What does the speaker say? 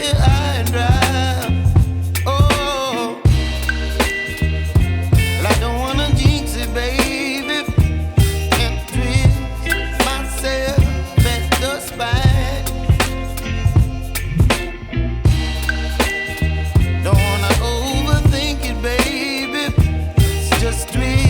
high and dry. Oh, well, I don't wanna jinx it, baby, and twist myself at the spine. Don't wanna overthink it, baby. It's just twist.